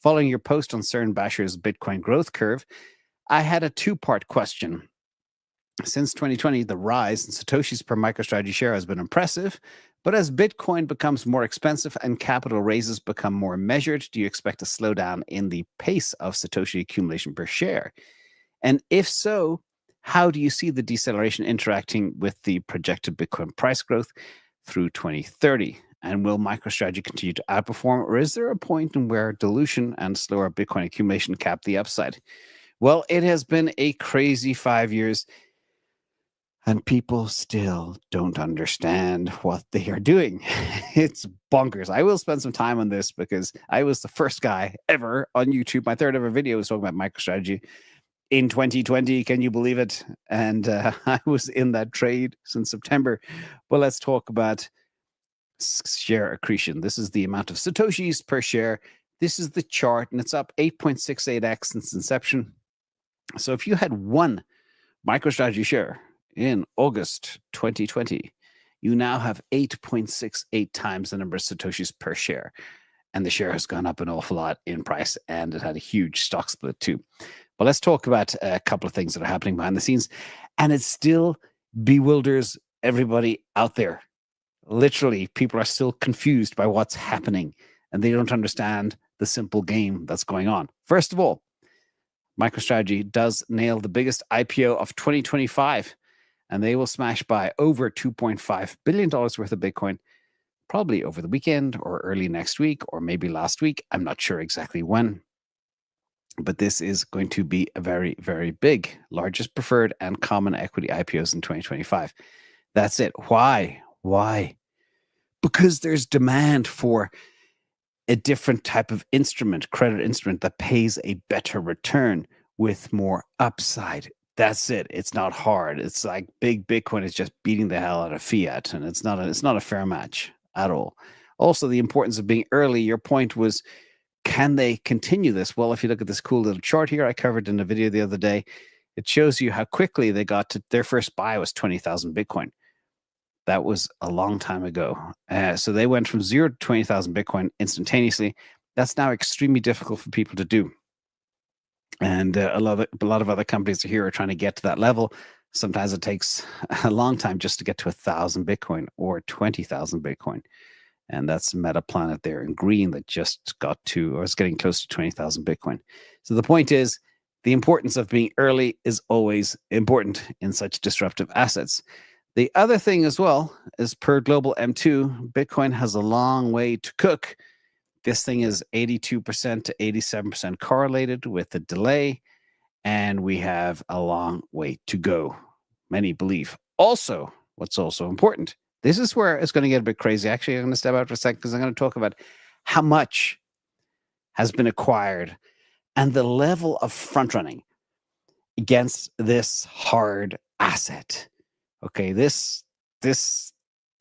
Following your post on Cern Basher's Bitcoin growth curve, I had a two-part question. Since 2020, the rise in Satoshis per MicroStrategy share has been impressive, but as Bitcoin becomes more expensive and capital raises become more measured, do you expect a slowdown in the pace of Satoshi accumulation per share? And if so, how do you see the deceleration interacting with the projected Bitcoin price growth through 2030? And will MicroStrategy continue to outperform, or is there a point in where dilution and slower Bitcoin accumulation cap the upside? Well, it has been a crazy 5 years, and people still don't understand what they are doing. It's bonkers. I will spend some time on this because I was the first guy ever on YouTube. My third ever video was talking about MicroStrategy in 2020. Can you believe it? And I was in that trade since September. But let's talk about share accretion. This is the amount of Satoshis per share. This is the chart, and it's up 8.68x since inception. So if you had one MicroStrategy share in August 2020, you now have 8.68 times the number of Satoshis per share. And the share has gone up an awful lot in price, and it had a huge stock split too. But let's talk about a couple of things that are happening behind the scenes. And it still bewilders everybody out there. Literally, people are still confused by what's happening, and they don't understand the simple game that's going on. First of all, MicroStrategy does nail the biggest IPO of 2025, and they will smash by over $2.5 billion worth of Bitcoin, probably over the weekend or early next week, or maybe last week. I'm not sure exactly when. But this is going to be a very, very big, largest preferred and common equity IPOs in 2025. That's it. Why? Because there's demand for a different type of instrument, credit instrument that pays a better return with more upside. That's it. It's not hard. It's like big Bitcoin is just beating the hell out of fiat, and it's not a fair match at all. Also, the importance of being early. Your point was, can they continue this? Well, if you look at this cool little chart here I covered in a video the other day, it shows you how quickly they got to their first buy was 20,000 Bitcoin. That was a long time ago. So they went from 0 to 20,000 Bitcoin instantaneously. That's now extremely difficult for people to do. And a lot of other companies here are trying to get to that level. Sometimes it takes a long time just to get to 1,000 Bitcoin or 20,000 Bitcoin. And that's Meta Planet there in green that just got to, or is getting close to 20,000 Bitcoin. So the point is, the importance of being early is always important in such disruptive assets. The other thing as well is, per Global M2, Bitcoin has a long way to cook. This thing is 82% to 87% correlated with a delay, and we have a long way to go, many believe. Also, what's also important, this is where it's going to get a bit crazy. Actually, I'm going to step out for a second because I'm going to talk about how much has been acquired and the level of front running against this hard asset. Okay, this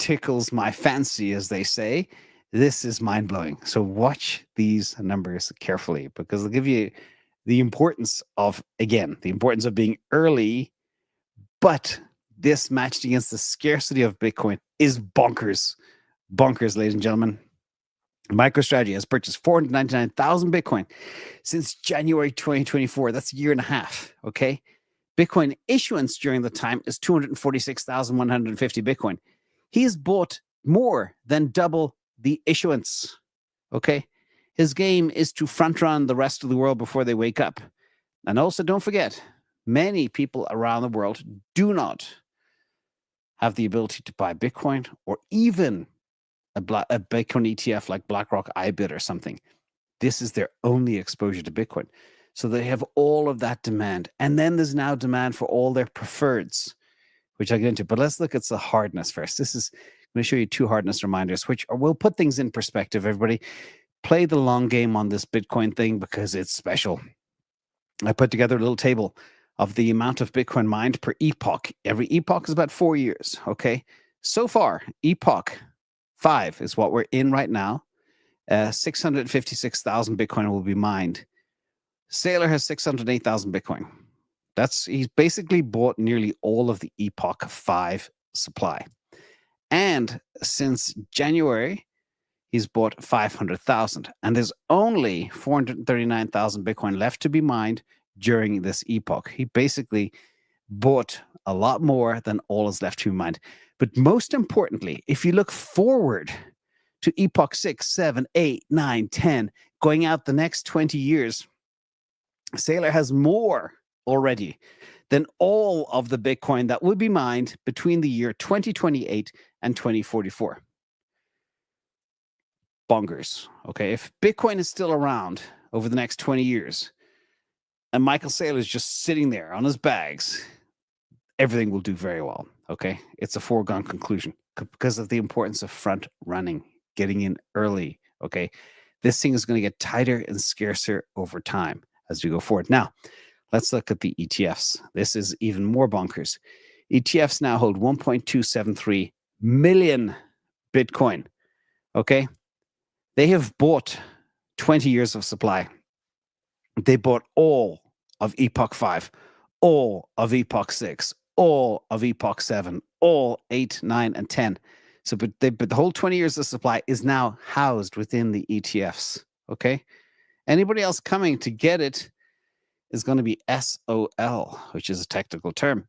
tickles my fancy, as they say. This is mind-blowing. So watch these numbers carefully, because they'll give you the importance of being early, but this matched against the scarcity of Bitcoin is bonkers. Bonkers, ladies and gentlemen. MicroStrategy has purchased 499,000 Bitcoin since January 2024. That's a year and a half, okay? Bitcoin issuance during the time is 246,150 Bitcoin. He's bought more than double the issuance, okay? His game is to front run the rest of the world before they wake up. And also, don't forget, many people around the world do not have the ability to buy Bitcoin or even a Bitcoin ETF like BlackRock iBit or something. This is their only exposure to Bitcoin. So they have all of that demand. And then there's now demand for all their preferreds, which I'll get into. But let's look at the hardness first. I'm going to show you two hardness reminders, which will put things in perspective. Everybody, play the long game on this Bitcoin thing because it's special. I put together a little table of the amount of Bitcoin mined per epoch. Every epoch is about 4 years, okay? So far, epoch 5 is what we're in right now. 656,000 Bitcoin will be mined. Sailor has 608,000 Bitcoin. He's basically bought nearly all of the epoch 5 supply. And since January, he's bought 500,000. And there's only 439,000 Bitcoin left to be mined during this epoch. He basically bought a lot more than all is left to be mined. But most importantly, if you look forward to epoch 6, 7, 8, 9, 10, going out the next 20 years, Saylor has more already than all of the Bitcoin that will be mined between the year 2028 and 2044. Bonkers. Okay, if Bitcoin is still around over the next 20 years and Michael Saylor is just sitting there on his bags, everything will do very well. Okay, it's a foregone conclusion because of the importance of front running, getting in early. Okay, this thing is going to get tighter and scarcer over time as we go forward. Now, let's look at the ETFs. This is even more bonkers. ETFs now hold 1.273 million Bitcoin. Okay, they have bought 20 years of supply. They bought all of Epoch 5, all of Epoch 6, all of Epoch 7, all 8, 9, and 10. So, but the whole 20 years of supply is now housed within the ETFs. Okay, anybody else coming to get it is going to be SOL, which is a technical term.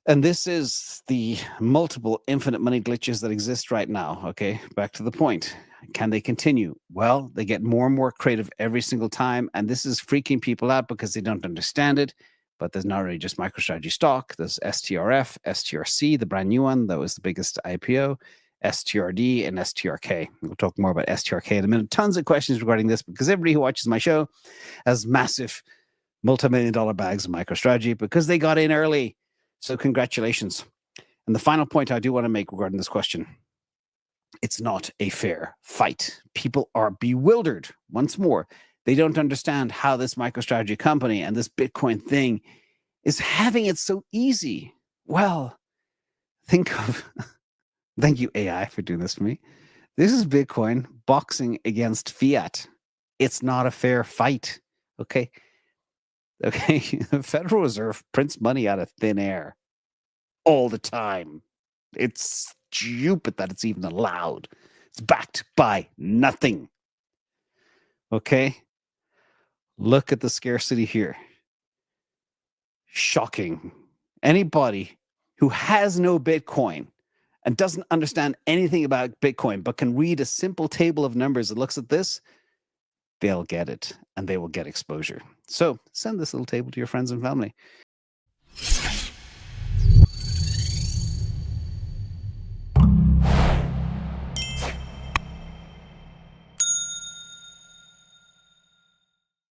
And this is the multiple infinite money glitches that exist right now. Okay, back to the point. Can they continue? Well, they get more and more creative every single time. And this is freaking people out because they don't understand it. But there's not only just MicroStrategy stock. There's STRF, STRC, the brand new one. That was the biggest IPO. STRD and STRK. We'll talk more about STRK in a minute. Tons of questions regarding this because everybody who watches my show has massive multi-million-dollar bags of MicroStrategy because they got in early. So congratulations. And the final point I do want to make regarding this question, it's not a fair fight. People are bewildered. Once more, they don't understand how this MicroStrategy company and this Bitcoin thing is having it so easy. Well, think of, thank you AI for doing this for me. This is Bitcoin boxing against fiat. It's not a fair fight. Okay. Okay, the Federal Reserve prints money out of thin air all the time. It's stupid that it's even allowed. It's backed by nothing. Okay, look at the scarcity here. Shocking. Anybody who has no Bitcoin and doesn't understand anything about Bitcoin but can read a simple table of numbers that looks at this, they'll get it and they will get exposure. So send this little table to your friends and family.